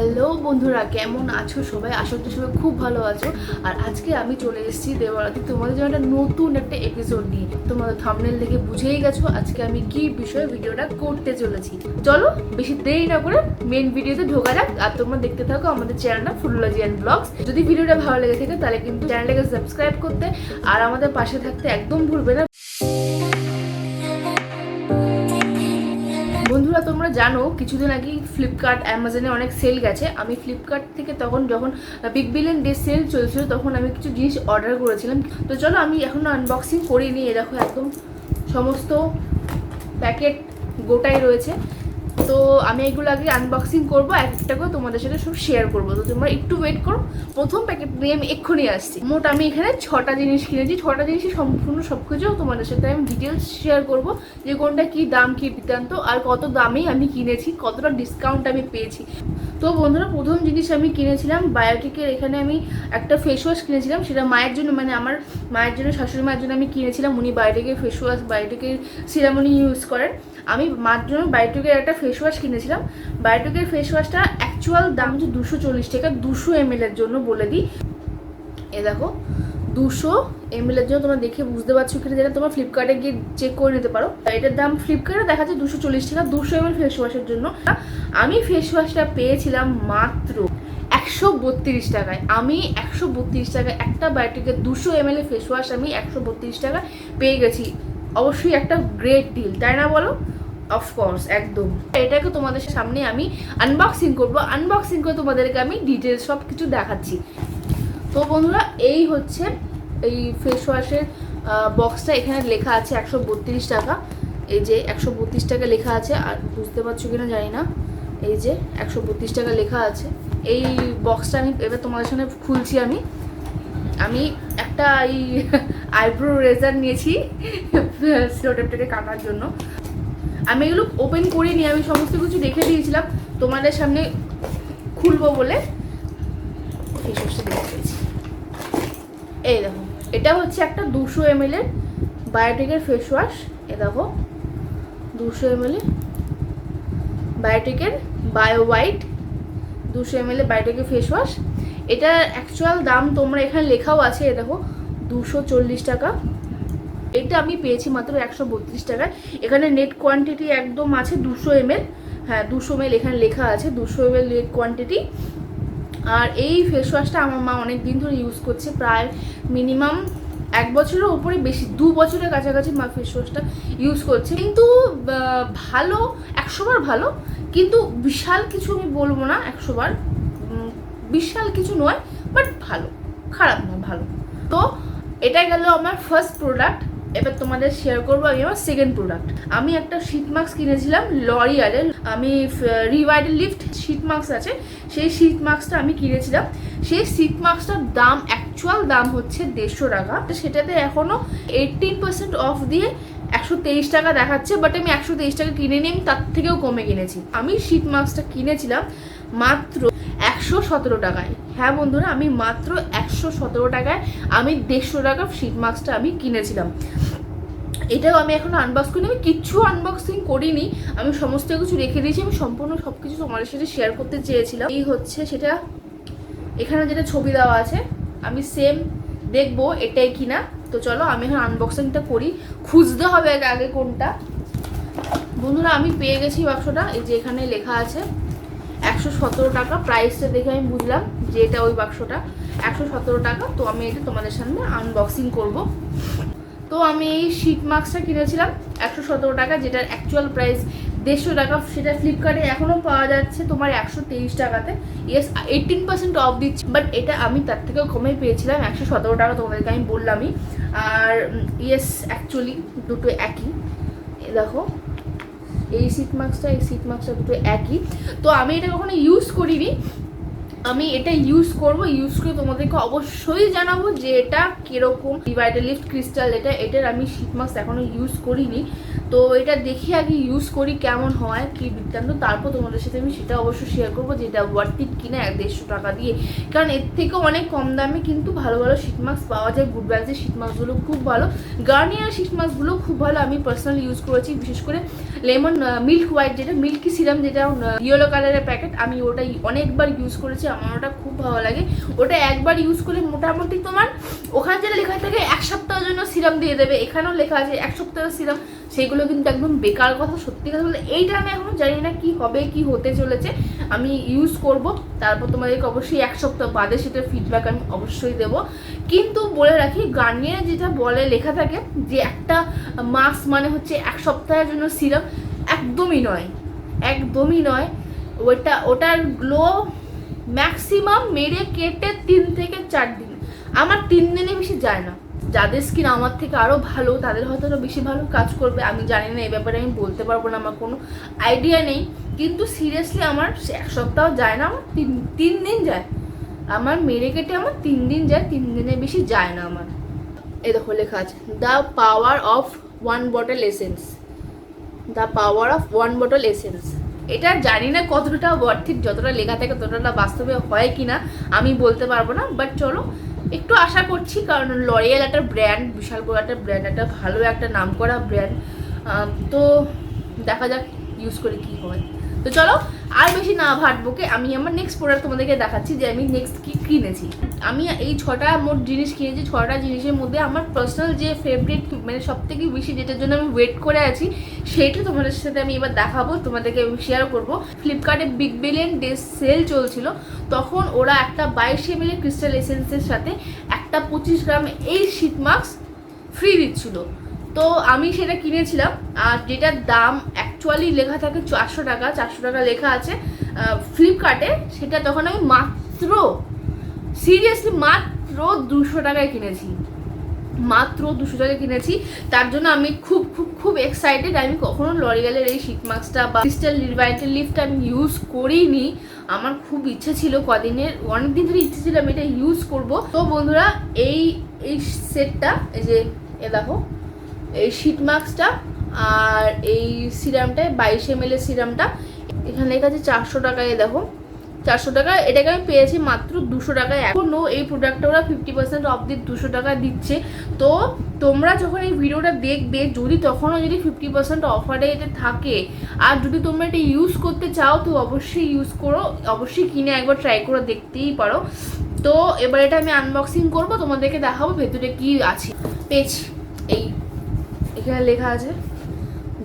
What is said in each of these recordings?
Hello বন্ধুরা, কেমন আছো সবাই? আশা করি সবাই খুব ভালো আছো। আর আজকে আমি চলে এসেছি দেবরাতে তোমাদের জন্য একটা নতুন একটা এপিসোড নিয়ে। তোমাদের থাম্বনেল দেখে বুঝেই গেছো আজকে আমি কি বিষয়ে ভিডিওটা করতে চলেছি। চলো বেশি দেরি না করে মেন ভিডিওতে ঢোকা যাক। আর তোমরা দেখতে থাকো আমাদের চ্যানেলটা ফুললজি অ্যান্ড ব্লগস। যদি ভিডিওটা ভালো লেগে থাকে তাহলে কিন্তু চ্যানেলটাকে সাবস্ক্রাইব করতে আর আমাদের পাশে থাকতে একদম ভুলবে না। বন্ধুরা, তোমরা জানো কিছুদিন আগে ফ্লিপকার্ট অ্যামাজনে অনেক সেল গেছে। আমি ফ্লিপকার্ট থেকে যখন বিগ বিলিয়ন ডে সেল চলছিল তখন আমি কিছু জিনিস অর্ডার করেছিলাম। তো চলো আমি এখন আনবক্সিং করিনি। দেখো একদম সমস্ত প্যাকেট গোটাই রয়েছে। তো আমি এগুলো আগে আনবক্সিং করবো, একটা করে তোমাদের সাথে সব শেয়ার করবো। তো তোমরা একটু ওয়েট করো, প্রথম প্যাকেট নিয়ে আমি এক্ষুনি আসছি। মোট আমি এখানে 6টা জিনিস কিনেছি। 6টা জিনিসই সম্পূর্ণ সব কিছু তোমাদের সাথে আমি ডিটেলস শেয়ার করবো, যে কোনটা কী দাম, কী বৃত্তান্ত, আর কত দামেই আমি কিনেছি, কতটা ডিসকাউন্ট আমি পেয়েছি। তো বন্ধুরা, প্রথম জিনিস আমি কিনেছিলাম বায়োটিকের। এখানে আমি একটা ফেস ওয়াশ কিনেছিলাম, সেটা মায়ের জন্য, মানে আমার মায়ের জন্য, শাশুড়ি মায়ের জন্য আমি কিনেছিলাম। উনি বায়োটিকের ফেস ওয়াশ, বায়োটিকের সিরামনি ইউজ করেন। আমি মার জন্য বায়োটিকের একটা ফেস ওয়াশ কিনেছিলাম। বায়োটিকের ফেস ওয়াশটা অ্যাকচুয়াল দাম হচ্ছে 240 টাকা, 200 ml এর জন্য বলে দিই। এ দেখো 200 ml এর জন্য, তোমরা দেখে বুঝতে পারছো কিনা জানি, তোমরা ফ্লিপকার্টে গিয়ে চেক করে নিতে পারো। এটার দাম ফ্লিপকার্টে দেখা যাচ্ছে 240 টাকা 200 ml ফেস ওয়াশের জন্য। আমি ফেস ওয়াশটা পেয়েছিলাম মাত্র 132 টাকায়। আমি 132 টাকায় একটা বায়োটিকের 200 ml ফেস ওয়াশ আমি 132 টাকা পেয়ে গেছি। অবশ্যই একটা গ্রেট ডিল, তাই না বলো? অফকোর্স, একদম। এটাকে তোমাদের সামনে আমি আনবক্সিং করবো। আনবক্সিং করে তোমাদেরকে আমি ডিটেলস সব কিছু দেখাচ্ছি। তো বন্ধুরা, এই হচ্ছে এই ফেস ওয়াশের বক্সটা। এখানে লেখা আছে 132 টাকা। এই যে 132 টাকা লেখা আছে, আর বুঝতে পারছো কিনা জানি না। এই যে 132 টাকা লেখা আছে। এই বক্সটা আমি এবার তোমাদের সামনে খুলছি। আমি একটা এই আইব্রো রেজার নিয়েছি সিলোটেপটাকে কাটার জন্য। আমি এগুলো ওপেন করিনি, আমি সমস্ত কিছু রেখে দিয়েছিলাম তোমাদের সামনে খুলবো বলে। এই সবটা দেখে পেয়েছি। এই দেখো, এটা হচ্ছে একটা 200 ml এর বায়োটিকের ফেস ওয়াশ। এ দেখো 200 ml বায়োটিকের বায়ো হোয়াইট 200 ml বায়োটিকের ফেস ওয়াশ। এটার অ্যাকচুয়াল দাম তোমরা এখানে লেখাও আছে, এ দেখো 240 টাকা। এটা আমি পেয়েছি মাত্র 132 টাকায়। এখানে নেট কোয়ান্টিটি একদম আছে 200 ml। হ্যাঁ, 200 ml এখানে লেখা আছে, 200 ml নেট কোয়ান্টিটি। আর এই ফেস ওয়াশটা আমার মা অনেক দিন ধরে ইউজ করছে, প্রায় মিনিমাম 1 বছরের উপরে, বেশি 2 বছরের কাছাকাছি মা ফেস ওয়াশটা ইউজ করছে। কিন্তু ভালো, 100 বার ভালো, কিন্তু বিশাল কিছু আমি বলবো না। 100 বার বিশাল কিছু নয়, বাট ভালো, খারাপ না, ভালো। তো এটা গেল আমার ফার্স্ট প্রোডাক্ট। এবার তোমাদের শেয়ার করবো আমি আমার সেকেন্ড প্রোডাক্ট। আমি একটা শীট মাস্ক কিনেছিলাম লরিয়ালের। আমি রিভাইটাল লিফট শীট মাস্ক আছে, সেই শীট মাস্কটা আমি কিনেছিলাম। সেই শীট মাস্কটার দাম, অ্যাকচুয়াল দাম হচ্ছে 150 টাকা। সেটাতে এখনও 18% অফ দিয়ে 123 টাকা দেখাচ্ছে, বাট আমি 123 টাকা কিনে নিই, আমি তার থেকেও কমে কিনেছি। আমি শীট মাস্কটা কিনেছিলাম মাত্র 117 টাকায়। হ্যাঁ বন্ধুরা, আমি মাত্র 117 টাকায় আমি 150 টাকা শীট মাস্কটা আমি কিনেছিলাম। এটাও আমি এখন আনবক্স করিনি, আমি কিচ্ছু আনবক্সিং করিনি, আমি সমস্ত কিছু রেখে দিয়েছি। আমি সম্পূর্ণ সব কিছু তোমাদের সাথে শেয়ার করতে চেয়েছিলাম। এই হচ্ছে সেটা, এখানে যেটা ছবি দেওয়া আছে, আমি সেম দেখবো এটাই কিনা। তো চলো আমি এখন আনবক্সিংটা করি। খুঁজতে হবে আগে কোনটা। বন্ধুরা, আমি পেয়ে গেছি বাক্সটা। এই যে এখানে লেখা আছে 117 টাকা। প্রাইসটা দেখে আমি বুঝলাম যে এটা ওই বাক্সটা, 117 টাকা। তো আমি এটা তোমাদের সামনে আনবক্সিং করব। তো আমি এই শীট মাস্কটা কিনেছিলাম 117 টাকা, যেটার অ্যাকচুয়াল প্রাইস 150 টাকা। সেটা ফ্লিপকার্টে এখনও পাওয়া যাচ্ছে তোমার 123 টাকাতে। ইয়েস, 18% অফ দিচ্ছে, বাট এটা আমি তার থেকেও কমেই পেয়েছিলাম 117 টাকা, তোমাদেরকে আমি বললামই। আর ইয়েস, অ্যাকচুয়ালি দুটো একই। দেখো এই শীট মাস্কটা, এই শীট মাস্কটা দুটো একই। তো আমি এটা কখনো ইউজ করিনি, আমি এটা ইউজ করব। ইউজ করে তোমাদেরকে অবশ্যই জানাবো যে এটা কীরকম। রিভাইটাল লিফট ক্রিস্টাল, এটার আমি শীট মাস্ক এখনও ইউজ করিনি। তো এটা দেখি আগে ইউজ করি কেমন হয় কি বৃত্তান্ত, তারপর তোমাদের সাথে আমি সেটা অবশ্যই শেয়ার করবো যে এটা ওয়ার্থ ইট কিনা 150 টাকা দিয়ে। কারণ এর থেকেও অনেক কম দামে কিন্তু ভালো ভালো শীট মাস্ক পাওয়া যায়। গুড ব্যালেন্সের শীট মাস্কগুলো খুব ভালো, গার্নিয়ার শীট মাস্কগুলো খুব ভালো। আমি পার্সোনালি ইউজ করেছি, বিশেষ করে লেমন মিল্ক হোয়াইট যেটা মিল্কি সিরাম, যেটা ইয়েলো কালারের প্যাকেট, আমি ওটা অনেকবার ইউজ করেছি, আমার ওটা খুব ভালো লাগে। ওটা একবার ইউজ করে মোটামুটি তোমার ওখানে যেটা লেখা থাকে 1 সপ্তাহের জন্য সিরাম দিয়ে দেবে, এখানেও লেখা আছে 1 সপ্তাহের সিরাম, সেইগুলো কিন্তু একদম বেকার কথা। সত্যি কথা বলতে এইটা আমি এখনো জানি না কি হবে কি হতে চলেছে, আমি ইউজ করব, তারপর তোমাদেরকে অবশ্যই 1 সপ্তাহ বাদে সেটার ফিডব্যাক আমি অবশ্যই দেব। কিন্তু বলে রাখি, গার্নিয়ার যেটা বলে লেখা থাকে যে একটা মাস্ক মানে হচ্ছে 1 সপ্তাহের জন্য সিরাম, একদমই নয়, একদমই নয়। ওটার গ্লো ম্যাক্সিমাম মেরে কেটে 3 থেকে 4 দিন, আমার 3 দিনে বেশি যায় না। যাদের স্কিন আমার থেকে আরও ভালো তাদের হয়তো আরও বেশি ভালো কাজ করবে, আমি জানি না, এ ব্যাপারে আমি বলতে পারবো না, আমার কোনো আইডিয়া নেই। কিন্তু সিরিয়াসলি আমার 1 সপ্তাহ যায় না, আমার 3 দিন যায়, আমার মেরে কেটে আমার 3 দিন যায়, 3 দিনের বেশি যায় না আমার। এই দেখো লেখা আছে the power of 1 bottle essence, the power of 1 bottle essence. এটা জানি না কতটা ওয়ার্থ, যতটা লেখা থাকে ততটা বাস্তবে হয় কিনা আমি বলতে পারবো না, বাট চলো একটু আশা করছি, কারণ লরিয়াল একটা ব্র্যান্ড, বিশাল বড় একটা ব্র্যান্ড, একটা ভালো একটা নাম করা ব্র্যান্ড, তো দেখা যাক ইউজ করে কি হয়। তো চলো আর বেশি না ভাটবোকে, আমি আমার নেক্সট প্রোডাক্ট তোমাদেরকে দেখাচ্ছি যে আমি নেক্সট কি কিনেছি। আমি এই 6টা মোট জিনিস কিনেছি। 6টা জিনিসের মধ্যে আমার পার্সোনাল যে ফেভারিট, মানে সব থেকে বেশি যেটার জন্য আমি ওয়েট করে আছি, সেইটা তোমাদের সাথে আমি এবার দেখাবো, তোমাদেরকে শেয়ার করবো। ফ্লিপকার্টে বিগ বিলিয়ন ডে সেল চলছিল, তখন ওরা একটা 22 ml ক্রিস্টাল এসেন্সের সাথে একটা 25 গ্রাম এই শীট মাস্ক ফ্রি দিচ্ছিল। তো আমি সেটা কিনেছিলাম, আর যেটার দাম অ্যাকচুয়ালি লেখা থাকে 400 টাকা, 400 টাকা লেখা আছে ফ্লিপকার্টে, সেটা তখন আমি মাত্র, সিরিয়াসলি মাত্র 200 টাকায় কিনেছি, মাত্র 200 টাকায় কিনেছি। তার জন্য আমি খুব খুব খুব এক্সাইটেড। আমি কখনো লরিয়ালের এই শীট মাস্কটা বা ক্রিস্টাল ভাইটাল লিফটটা আমি ইউজ করিনি, আমার খুব ইচ্ছে ছিল, কদিনের অনেকদিন ধরে ইচ্ছে ছিল আমি এটা ইউজ করব। তো বন্ধুরা এই সেটটা, এই যে এ দেখো এই শীট মাস্কটা আর এই সিরামটায় 22 ml সিরামটা, এখানে লেখা আছে 400 টাকায়, দেখো 400 টাকা, এটাকে আমি পেয়েছি মাত্র 200 টাকায়। এখনও এই প্রোডাক্টটা ওরা 50% অফ দিয়ে 200 টাকা দিচ্ছে। তো তোমরা যখন এই ভিডিওটা দেখবে, যদি তখনও যদি 50% অফারে এটা থাকে, আর যদি তোমরা এটা ইউজ করতে চাও তো অবশ্যই ইউজ করো, অবশ্যই কিনে একবার ট্রাই করে দেখতেই পারো। তো এবার এটা আমি আনবক্সিং করব, তোমাদেরকে দেখাবো ভেতরে কি আছে। পেয়েছি, এই এখানে লেখা আছে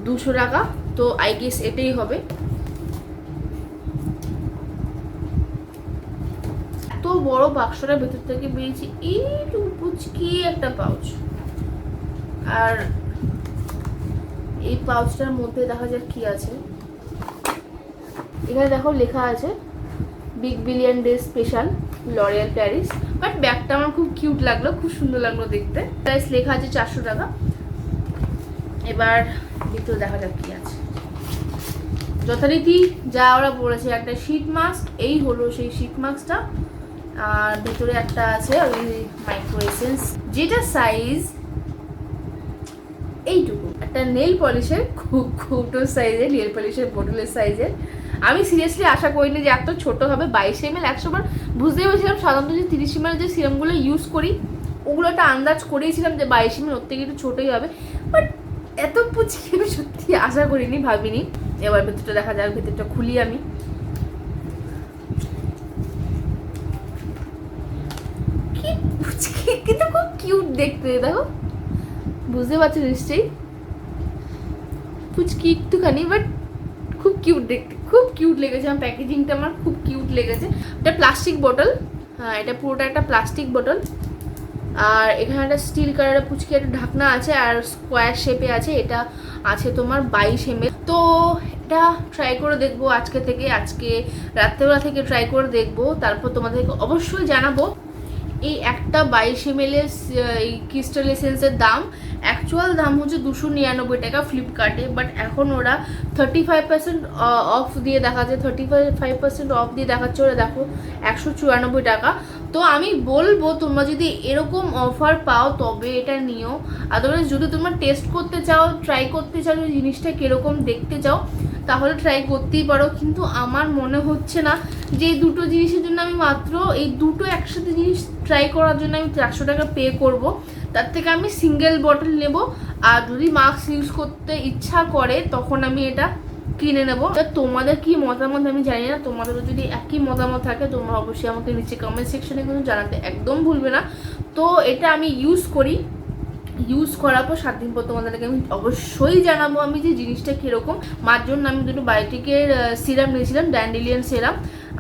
200 টাকা, তো আই গেস এটাই হবে। এত বড় বাক্সটার ভেতর থেকে বেরিয়েছি এইটুকু পুচকি একটা পাউচ, আর এই পাউচটার মধ্যে দেখা যাক কি আছে। এখানে দেখো লেখা আছে big billion day special L'Oréal Paris, but ব্যাগটা আমার খুব কিউট লাগলো, খুব সুন্দর লাগলো দেখতে। প্রাইস লেখা আছে 400 টাকা। এবার ভিতরে দেখা যাক কি আছে। যথারীতি যা ওরা বলেছে, একটা শীট মাস্ক, এই হলো সেই শীট মাস্কটা, আর ভেতরে একটা আছে ওই মাইক্রো এসেন্স, যেটা সাইজ এইটুকু, একটা নেল পলিশের খুব ছোটো সাইজের নেল পলিশের বোতলের সাইজের। আমি সিরিয়াসলি আশা করিনি যে এত ছোট হবে। 22 ml 100 বার বুঝতেই পেরেছিলাম, সাধারণত যে 30 ml যে সিরামগুলো ইউজ করি ওগুলো একটা আন্দাজ করেছিলাম যে 22 ml ওর থেকে একটু ছোটোই হবে, বাট এত পুচকি আমি সত্যি আশা করিনি, ভাবিনি। এবার ভেতরটা দেখা যাক, ভেতরটা খুলি আমি। কি পুচকি, কিন্তু খুব কিউট দেখতে, দেখো বুঝতে পারছো নিশ্চয়ই, পুচকি একটুখানি, বাট খুব কিউট দেখতে, খুব কিউট লেগেছে আমার প্যাকেজিংটা, আমার খুব কিউট লেগেছে। এটা প্লাস্টিক বোতল, হ্যাঁ এটা পুরোটা একটা প্লাস্টিক বোতল, আর এখানে একটা স্টিল কালারের পুচকি একটা ঢাকনা আছে, আর স্কোয়ার শেপে আছে। এটা আছে তোমার 22 ml। তো এটা ট্রাই করে দেখবো আজকে থেকে, আজকে রাত্রেবেলা থেকে ট্রাই করে দেখবো, তারপর তোমাদেরকে অবশ্যই জানাবো। এই একটা 22 ml এই ক্রিস্টাল এসেন্সের দাম, অ্যাকচুয়াল দাম হচ্ছে 299 টাকা ফ্লিপকার্টে, বাট এখন ওরা 35% অফ দিয়ে দেখাচ্ছে, 35% অফ দিয়ে দেখাচ্ছে ওরা, দেখো 194 টাকা। তো আমি বলবো তোমরা যদি এরকম অফার পাও তবে এটা নিও, আদারওয়াইজ যদি তোমরা টেস্ট করতে চাও, ট্রাই করতে চাও, যে জিনিসটা কীরকম দেখতে চাও, তাহলে ট্রাই করতেই পারো। কিন্তু আমার মনে হচ্ছে না যে এই দুটো জিনিসের জন্য আমি মাত্র এই দুটো একসাথে জিনিস ট্রাই করার জন্য আমি 400 টাকা পে করব। তার থেকে আমি সিঙ্গেল বটল নেব, আর যদি মাস্ক ইউজ করতে ইচ্ছা করে তখন আমি এটা কিনে নেবো। তোমাদের কি মতামত আমি জানি না, তোমাদেরও যদি একই মতামত থাকে তোমরা অবশ্যই আমাকে নিচে কমেন্ট সেকশনে কিন্তু জানাতে একদম ভুলবে না। তো এটা আমি ইউজ করি, ইউজ করার পর 7 দিন পর তোমাদেরকে আমি অবশ্যই জানাবো আমি যে জিনিসটা কীরকম। মার জন্য আমি দুটো বায়োটিকের সিরাম নিয়েছিলাম, ড্যান্ডিলিয়ান সিরাম,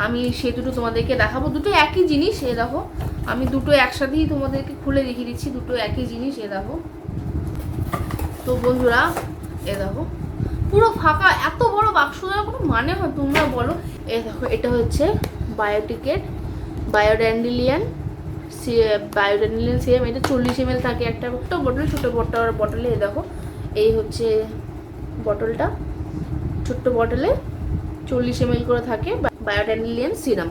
আমি সে দুটো তোমাদেরকে দেখাবো। দুটো একই জিনিস, এ দেখো আমি দুটো একসাথেই তোমাদেরকে খুলে দেখিয়ে দিচ্ছি, দুটো একই জিনিস, এ দেখো। তো বন্ধুরা এ দেখো পুরো ফাঁকা, এত বড় বাক্স দেওয়ার কোনো মানে হয় তোমরা বলো। এ দেখো এটা হচ্ছে বায়োটিকের বায়োড্যান্ডিলিয়ান সিরাম, এটা 40 ml থাকে একটা বটল, ছোটো বটলে। এ দেখো এই হচ্ছে বটলটা, ছোট্ট বটলে 40 ml করে থাকে বায়োড্যান্ডিলিয়ান সিরাম।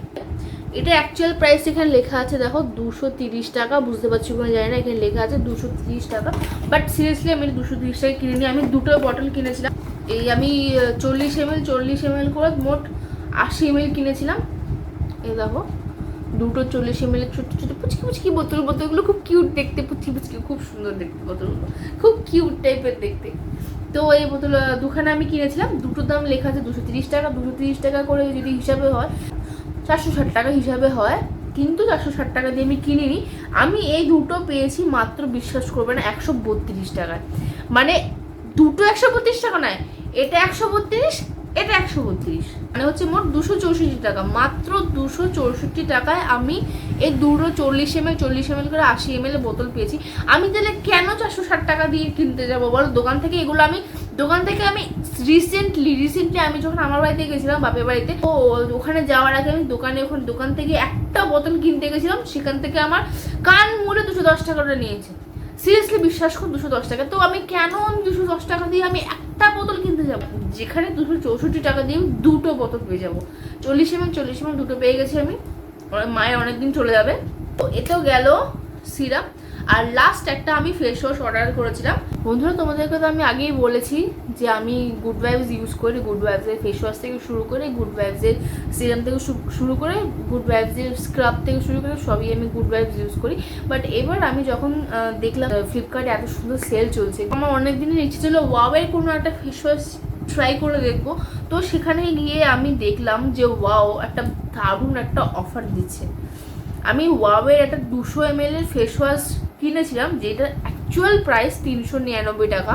এটা অ্যাকচুয়াল প্রাইস এখানে লেখা আছে দেখো 230 টাকা, বুঝতে পারছি কোনো জানি না, এখানে লেখা আছে 230 টাকা। বাট সিরিয়াসলি আমি 230 টাকা কিনিনি, আমি দুটো বটল কিনেছিলাম। এই আমি 40 ml করে মোট 80 ml কিনেছিলাম। এই দেখো দুটো 40 ml ছোটো ছোটো পুচকি বোতলগুলো খুব কিউট দেখতে, পুচকি খুব সুন্দর দেখতে, বোতলগুলো খুব কিউট টাইপের দেখতে। তো এই বোতল দুখানে আমি কিনেছিলাম, দুটোর দাম লেখা আছে 230 টাকা। 230 টাকা করে যদি হিসাবে হয় 460 টাকা হিসাবে হয়, কিন্তু 460 টাকা দিয়ে আমি কিনিনি। আমি এই দুটো পেয়েছি মাত্র, বিশ্বাস করবে না, 132 টাকায়। মানে দুটো 132 টাকা নয়, এটা 132, এটা 132, মানে হচ্ছে মোট 264 টাকা। মাত্র 264 টাকায় আমি এই দুটো 40 ml করে 80 ml বোতল পেয়েছি। আমি তাহলে কেন 460 টাকা দিয়ে কিনতে যাবো বলো দোকান থেকে? এগুলো আমি দোকান থেকে আমি রিসেন্টলি আমি যখন আমার বাড়িতে গেছিলাম, বাপের বাড়িতে, তো ওখানে যাওয়ার আগে আমি দোকান থেকে একটা বোতল কিনতে গেছিলাম, সেখান থেকে আমার কান মুড়ে 210 টাকাটা নিয়েছে। সিরিয়াসলি বিশ্বাস কর 210 টাকা। তো আমি কেন 210 টাকা দিয়ে আমি একটা বোতল কিনতে যাবো, যেখানে 264 টাকা দিয়ে দুটো বোতল পেয়ে যাবো। 40 ml দুটো পেয়ে গেছি আমি, মায়ের অনেকদিন চলে যাবে। তো এতেও গেল সিরাপ। আর লাস্ট একটা আমি ফেস ওয়াশ অর্ডার করেছিলাম। বন্ধুরা তোমাদেরকে তো আমি আগেই বলেছি যে আমি গুড ভাইবস ইউজ করি, গুড ভাইবসের ফেস ওয়াশ থেকে শুরু করে, গুড ভাইবসের সিরাম থেকে শুরু করে, গুড ভাইবসের স্ক্রাব থেকে শুরু করে সবই আমি গুড ভাইবস ইউজ করি। বাট এবার আমি যখন দেখলাম ফ্লিপকার্টে এত সুন্দর সেল চলছে, আমার অনেক দিনের ইচ্ছে ছিল ওয়াওয়ের কোনো একটা ফেস ওয়াশ ট্রাই করে দেখবো। তো সেখানে গিয়ে আমি দেখলাম যে ওয়াও একটা দারুণ একটা অফার দিচ্ছে। আমি ওয়াওয়ের একটা 200 ml এর ফেস ওয়াশ কিনেছিলাম, যেটা অ্যাকচুয়াল প্রাইস 399 টাকা।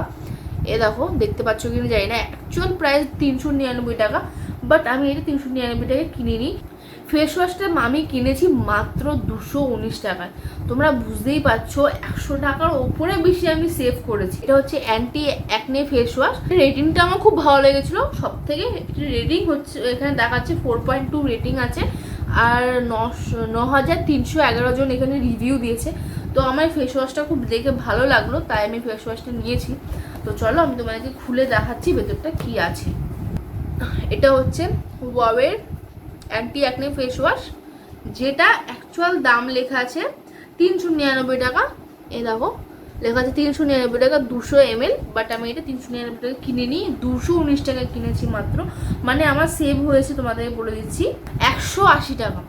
এ দেখো দেখতে পাচ্ছ কিনা জানি না, অ্যাকচুয়াল প্রাইস 399 টাকা, বাট আমি এটা 399 টাকা কিনিনি। ফেস ওয়াশটা আমি কিনেছি মাত্র 219 টাকায়। তোমরা বুঝতেই পারছো 100 টাকার ওপরে বেশি আমি সেভ করেছি। এটা হচ্ছে অ্যান্টি অ্যাকনে ফেস ওয়াশ। রেটিংটা আমার খুব ভালো লেগেছিলো। সব থেকে রেটিং হচ্ছে এখানে দেখাচ্ছে 4.2 রেটিং আছে, আর 9311 জন এখানে রিভিউ দিয়েছে। তো আমার ফেস ওয়াশটা খুব দেখে ভালো লাগলো, তাই আমি ফেস ওয়াশটা নিয়েছি। তো চলো আমি তোমাদেরকে খুলে দেখাচ্ছি ভেতরটা কি আছে। এটা হচ্ছে ওয়াওয়ের অ্যান্টি অ্যাকনে ফেস ওয়াশ, যেটা অ্যাকচুয়াল দাম লেখা আছে 399 টাকা। এ দেখো লেখা আছে 399 টাকা 200 ml, বাট আমি এটা 399 টাকা কিনে নিই, 219 টাকা কিনেছি মাত্র। মানে আমার সেভ হয়েছে, তোমাদের বলে দিচ্ছি, 180 টাকা।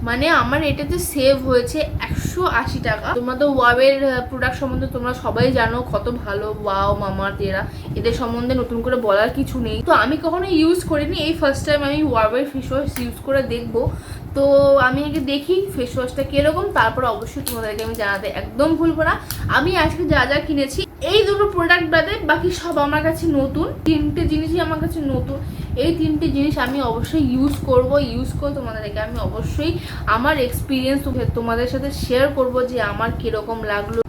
মানে আমার এটাতে সেভ হয়েছে 180 টাকা। তোমরা তো ওয়াওয়ের প্রোডাক্ট সম্বন্ধে তোমরা সবাই জানো কত ভালো, ওয়াও মামাআর্থ এদের সম্বন্ধে নতুন করে বলার কিছু নেই। তো আমি কখনো ইউজ করিনি, এই ফার্স্ট টাইম আমি ওয়াওয়ের ফেস ওয়াশ ইউজ করে দেখবো। তো আমি আগে দেখি ফেস ওয়াশটা কীরকম, তারপর অবশ্যই তোমাদেরকে আমি জানাতে একদম ভুলবো না। আমি আজকে যা যা কিনেছি এই দুটো প্রোডাক্ট বাদে বাকি সব আমার কাছে নতুন, 3টে জিনিসই আমার কাছে নতুন। এই 3টে জিনিস আমি অবশ্যই ইউজ করে তোমাদেরকে আমি অবশ্যই আমার এক্সপিরিয়েন্স তোমাদের সাথে শেয়ার করব যে আমার কীরকম লাগলো।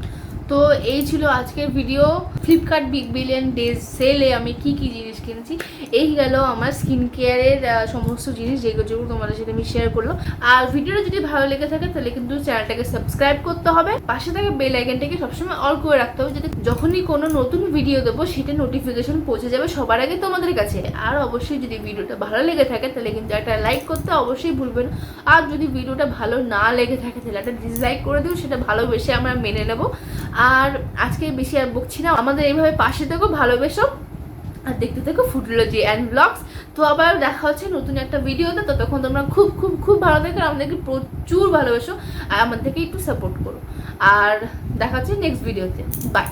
তো এই ছিল আজকের video. Flipkart big billion days সেলে আমি কি কি জিনিস কিনেছি, এই গেল আমার স্কিন কেয়ারের সমস্ত জিনিস যেগুলো তোমাদের সাথে আমি শেয়ার করলাম। আর ভিডিওটা যদি ভালো লেগে থাকে তাহলে কিন্তু চ্যানেলটাকে সাবস্ক্রাইব করতে হবে, পাশে থাকা বেল আইকনটাকে সবসময় অল করে রাখতে হবে, যাতে যখনই কোনো নতুন ভিডিও দেবো সেটা নোটিফিকেশন পৌঁছে যাবে সবার আগে তোমাদের কাছে। আর অবশ্যই যদি ভিডিওটা ভালো লেগে থাকে তাহলে কিন্তু একটা লাইক করতে অবশ্যই ভুলবেন। আর যদি ভিডিওটা ভালো না লেগে থাকে তাহলে একটা ডিসলাইক করে দিও, সেটা ভালোবেসে আমরা মেনে নেব। আর আজকে বেশি আর বকছি না, আমাদের এইভাবে পাশে থেকো, ভালোবেসো আর দেখতে থেকো ফুডোলজি অ্যান্ড ব্লগস। তো আবার দেখা হচ্ছে নতুন একটা ভিডিওতে। ততক্ষণ তোমরা খুব খুব খুব ভালো থেকো, আমাদেরকে প্রচুর ভালোবেসো আর আমাদেরকে একটু সাপোর্ট করো। আর দেখা হচ্ছে নেক্সট ভিডিওতে। বাই।